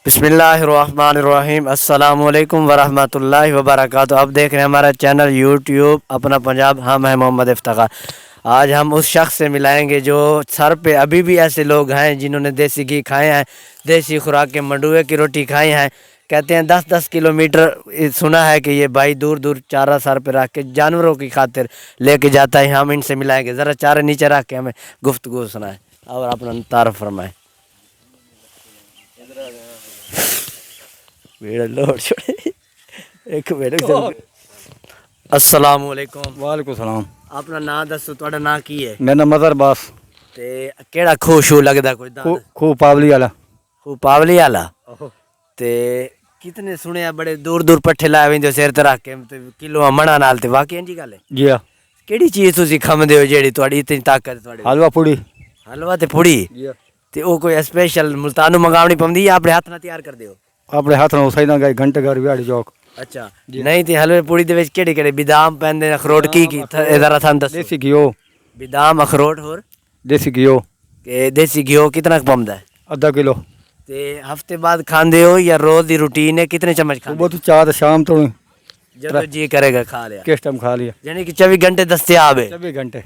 बिस्मिल्लाहिर्रहमानिर्रहीम अस्सलामुअलैकुम वरहमतुल्लाहि वबरकातुहू। अब देख रहे हैं हमारा चैनल यूट्यूब अपना पंजाब। हम हैं मोहम्मद इफ्तिखार। आज हम उस शख्स से मिलाएंगे जो सर पे अभी भी ऐसे लोग हैं जिन्होंने देसी घी खाए हैं, देसी खुराक के मंडुए की रोटी खाई हैं। कहते हैं 10-10 किलोमीटर सुना है कि ये भाई दूर दूर चारा सर पे रख के जानवरों की खातिर लेके जाता है। हम इनसे मिलाएंगे, ज़रा चारा नीचे रख के हमें गुफ्तगू सुनाए और अपना तारफ़ फरमाए। अस्सलामुअलैकुम। वालेकुम सलाम। अपना नाम दसो, तुहाडा नाम की है? मेरा नाम मज़हर बास। ते केड़ा खूह शू लगदा कोई दांद? खूह पावली वाला। खूह पावली वाला। ते कितने सुने बड़े दूर दूर पट्ठे लाए वेंदे सिर ते रख के ते किलो मणा नाल, ते वाकई इंजी गल है? जी हाँ। केड़ी चीज़ तुसी खमदे हो जेड़ी तुहाडी इतनी ताकत तुहाडे? हलवा पूड़ी। हलवा ते पूड़ी? ते ओ कोई स्पेशल मुल्तानों मंगावनी पौंदी या अपने हाथ नाल तैयार करदे हो? अपने हाथ नाल उसाई ना गए घंटे घर व्याड़ी चौक। अच्छा नहीं ते हलवे पूड़ी दे विच केड़े केड़े बादाम पैंदे, अखरोट की जरा थान दसो। देसी घियो। बादाम अखरोट होर देसी घियो। के देसी घियो कितना पौंदा है? आधा किलो। ते हफ्ते बाद खांदे हो या रोज दी रूटीन है? कितने चम्मच खांदे? सुबह तो चार शाम तो जब जी करेगा खा लिया। किस टाइम खा लिया? यानी कि 24 घंटे दस्तयाब है। 24 घंटे।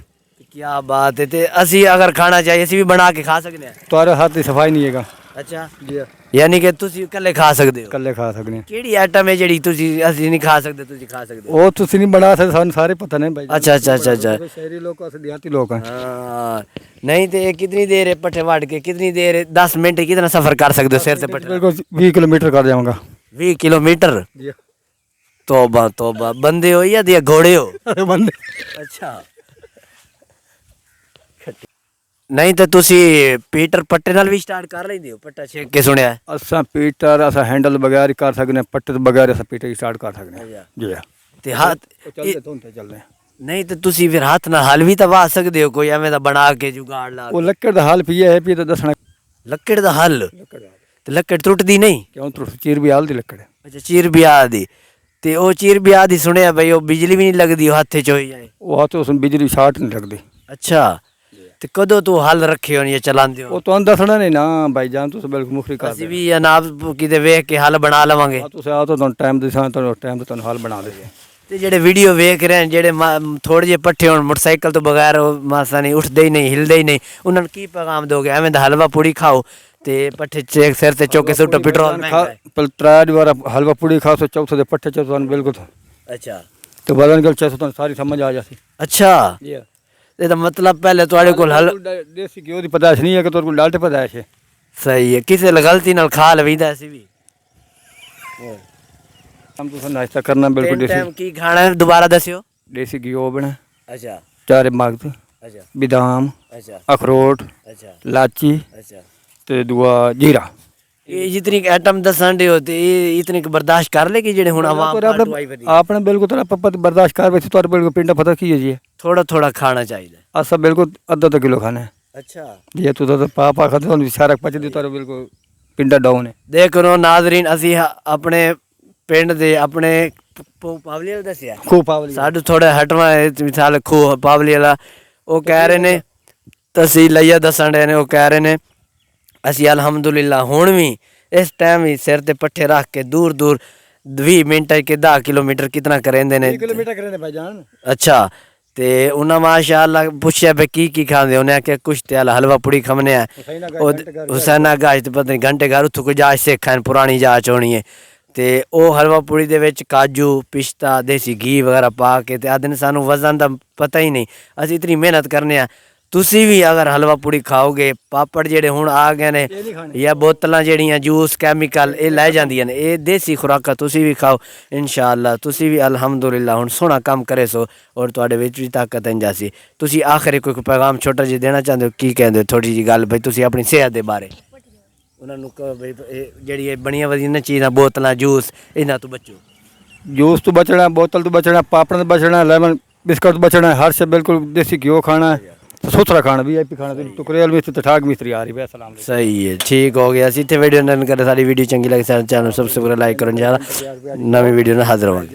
क्या बात है। ते असी अगर खाना चाहिए असी भी बना के खा सकते हैं? तुम्हारे हाथ की सफाई नहीं है। अच्छा जी हाँ। यानी कि तुसी कल्ले खा सकते हो? कल्ले खा सकते हैं। केड़ी आइटम है जेड़ी तुसी असी नहीं खा सकते तुसी खा सकते हो? वो तुसी नहीं बना सकते, सानू सारे पता नहीं भाई। अच्छा अच्छा अच्छा अच्छा। शहरी लोग अस देहाती लोग हैं। हाँ नहीं तो ये कितनी देर है पट्ठे वाट के? कितनी देर है? 10 मिनट कितना सफर कर सकते हो सिर से पट्ठे? बिल्कुल 20 किलोमीटर कर जाऊंगा। 20 किलोमीटर? तौबा तौबा। बंदे हो या घोड़े हो? बंदे। अच्छा नहीं तो तुसी पीटर पट्टे नाल भी स्टार्ट कर लेंदे हो? पट्टा छेक के सुनिया है असा पीटर असा हैंडल बगैर ही कर सकते हैं, पट्टे तो बगैर असा पीटर स्टार्ट कर सकते हैं। जी हाँ। ते हाथ चलते चल रहे हैं। नहीं तो तुसी फिर हाथ नाल हल भी तो वाह सकदे हो कोई एवें दा बना के जुगाड़ ला? वो लक्कड़ दा हल पिया है पी तो दसना। लक्कड़ दा हल? ते लक्कड़ टुटदी नहीं? क्यों टुट? चीर भी हाल दी लक्कड़। अच्छा चीर भी आदी। ते ओ चीर भी आदी सुनिया भाई, ओ बिजली भी नहीं लगदी हाथे च होई जाए? वो हाथ उसमें बिजली शार्ट नहीं लगती। अच्छा ते कदों तू हल रखे हो या चलांदे हो? वो तो दसना नहीं ना भाई जान, तुस बिल्कुल मुखरी कर ਅਸੀਂ ਵੀ ਅਨਾਬ ਕਿਤੇ ਵੇਖ ਕੇ ਹੱਲ ਬਣਾ ਲਵਾਂਗੇ। ਤੁਸੀਂ ਆ ਤਾਂ ਟਾਈਮ ਦੇ ਸਾਂ ਤੁਹਾਨੂੰ ਟਾਈਮ ਤੇ ਤੁਹਾਨੂੰ ਹਲ ਬਣਾ ਦੇਗੇ। ਤੇ ਜਿਹੜੇ ਵੀਡੀਓ ਵੇਖ ਰਹੇ ਨੇ ਜਿਹੜੇ ਥੋੜੇ ਜਿਹੇ ਪੱਠੇ ਹੋਣ ਮੋਟਰਸਾਈਕਲ ਤੋਂ ਬਗੈਰ ਉਹ ਮਾਸਾ ਨਹੀਂ ਉੱਠਦੇ ਹੀ ਨਹੀਂ ਹਿਲਦੇ ਹੀ ਨਹੀਂ, ਉਹਨਾਂ ਨੂੰ ਕੀ ਪੈਗਾਮ ਦੋਗੇ? ਐਵੇਂ ਦਾ ਹਲਵਾ ਪੂੜੀ ਖਾਓ ਤੇ ਪੱਠੇ ਚੇਕ ਸਿਰ ਤੇ ਚੁੱਕ ਕੇ ਸੁੱਟੋ, ਪੈਟਰੋਲ ਮਹਿੰਗਾ ਹੈ। ਪਰ ਤਰਾ ਵਾਰ ਹਲਵਾ ਪੂੜੀ ਖਾਓ ਸੋ ਚੌਥੇ ਦੇ ਪੱਠੇ ਚ ਤੁਹਾਨੂੰ ਬਿਲਕੁਲ ਅੱਛਾ ਤੇ ਬਦਨ ਗੱਲ ਚ ਤੁਹਾਨੂੰ ਸਾਰੀ ਸਮਝ ਆ ਜਾਸੀ। ਅੱਛਾ ਇਹਦਾ ਮਤਲਬ ਪਹਿਲੇ ਤੁਹਾਡੇ ਕੋਲ ਹਲ ਦੇਸੀ ਘਿਓ ਦੀ ਪਦਾਇਸ਼ ਨਹੀਂ ਹੈ ਕਿ ਤੁਹਾਡੇ ਕੋਲ ਡਾਲਟੇ ਪਦਾਇਸ਼ ਹੈ। ਸਹੀ ਹੈ, ਕਿਸੇ ਗਲਤੀ ਨਾਲ ਖਾ ਲਵੀਦਾ ਅਸੀਂ ਵੀ। हम तो नाश्ता करना बिल्कुल देसी। टाइम की खाना है दोबारा दसियो? देसी घियो बना। अच्छा चारे मगज। अच्छा बादाम। अच्छा अखरोट। अच्छा लाची। अच्छा ते दुआ जीरा। ये जितनी आइटम दसन दे होते ये इतनी बर्दाश्त कर लेगी जेडे हुन आवाम आपने बिल्कुल तेरा पप्पा बर्दाश्त कर वैसे तोर बिल्कुल पिंडा पता की है जी? थोड़ा थोड़ा खाना चाहिए। असा बिल्कुल आधा किलो खाना है। अच्छा ये तू तो पापा खाते तो सारा पच दी तोर बिल्कुल पिंडा डाउन है। देखो नाजरीन असी अपने पिंड दे अपने पावली वाला दसिया खूह पावली साडू थोड़ा हटवा मिसाल खूह पावली वाला वो कह रहे ने तहसील लिया दसन रहे ने, वो कह रहे ने असी अलहमदुलिल्ला हुण भी इस टाइम ही सिर ते पट्ठे रख के दूर दूर 20 मिनट के 10 किलोमीटर कितना करेंदे ने? 20 किलोमीटर करेंदे भाईजान। अच्छा ते उन्हें माशाअल्लाह पूछया भाई की खांदे? उन्हें आख्या कुश्ते वाला हलवा पूड़ी खमने हुसैना गाज पता नहीं घंटे घर उथों कोई जाच सिक्खा पुरानी जाच होनी है। ते ओ हलवा पूड़ी दे विच काजू पिस्ता देसी घी वगैरह पा के ते आदन सानू वजन दा पता ही नहीं, असीं इतनी मेहनत करने आ। तुसी भी अगर हलवा पूड़ी खाओगे, पापड़ जेडे हुण आ गए ने या बोतलां जेड़ियां जूस कैमिकल ये लै जांदियां ने, ये देसी खुराकां तुसी भी खाओ इंशाअल्लाह तुसी भी अलहमदुलिल्लाह हुण सोहना कम करे सो और तुहाडे विच भी ताकत आई जासी। तुसी आखिरी कोई पैगाम छोटा जिहा देना चाहंदे हो? की कहंदे हो थोड़ी जी गल भाई तुसी अपनी सेहत दे बारे? उन्होंने कहो भाई जी बनिया वधिया चीज़ा बोतल जूस इन्हों तो बचो। जूस तो बचना, बोतल तो बचना, पापड़ तो बचना, लेमन बिस्कुट बचना, हर से बिल्कुल देसी घियो खाना है, सुथरा खाना VIP खाना। टुकरे मिस्त्री तो ठाक मिस्त्री आ रही है। सलाम। सही है, ठीक हो गया। इतने वीडियो डन कर सारी वीडियो चंगी लगे सारे चैनल सबसे पूरा लाइक करो। नवी वीडियो में हाजिर होंगे।